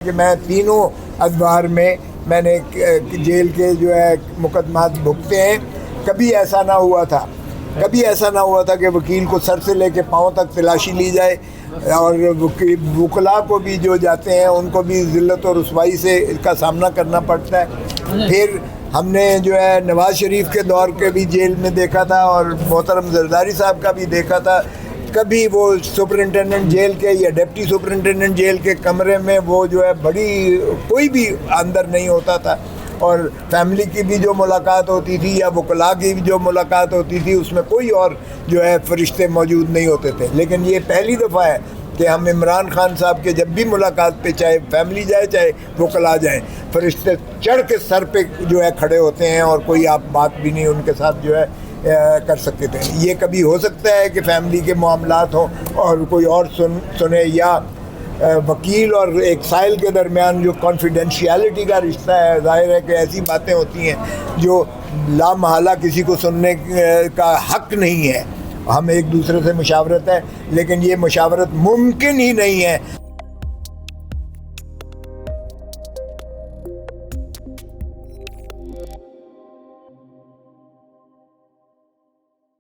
کہ میں تینوں ادوار میں نے جیل کے جو ہے مقدمات بھگتے ہیں. کبھی ایسا نہ ہوا تھا کہ وکیل کو سر سے لے کے پاؤں تک تلاشی لی جائے، اور وکلاء کو بھی جو جاتے ہیں ان کو بھی ذلت و رسوائی سے اس کا سامنا کرنا پڑتا ہے. پھر ہم نے جو ہے نواز شریف کے دور کے بھی جیل میں دیکھا تھا، اور محترم زرداری صاحب کا بھی دیکھا تھا. کبھی وہ سپرنٹینڈنٹ جیل کے یا ڈپٹی سپرنٹینڈنٹ جیل کے کمرے میں وہ جو ہے کوئی بھی اندر نہیں ہوتا تھا، اور فیملی کی بھی جو ملاقات ہوتی تھی یا وکلاء کی بھی جو ملاقات ہوتی تھی اس میں کوئی اور جو ہے فرشتے موجود نہیں ہوتے تھے. لیکن یہ پہلی دفعہ ہے کہ ہم عمران خان صاحب کے جب بھی ملاقات پہ چاہے فیملی جائے چاہے وکلاء جائیں، فرشتے چڑھ کے سر پہ جو ہے کھڑے ہوتے ہیں، اور کوئی آپ بات بھی نہیں ان کے ساتھ جو ہے کر سکتے تھے. یہ کبھی ہو سکتا ہے کہ فیملی کے معاملات ہوں اور کوئی اور سنے، یا وکیل اور ایک سائل کے درمیان جو کانفیڈینشیلٹی کا رشتہ ہے، ظاہر ہے کہ ایسی باتیں ہوتی ہیں جو لا محالہ کسی کو سننے کا حق نہیں ہے. ہم ایک دوسرے سے مشاورت ہے، لیکن یہ مشاورت ممکن ہی نہیں ہے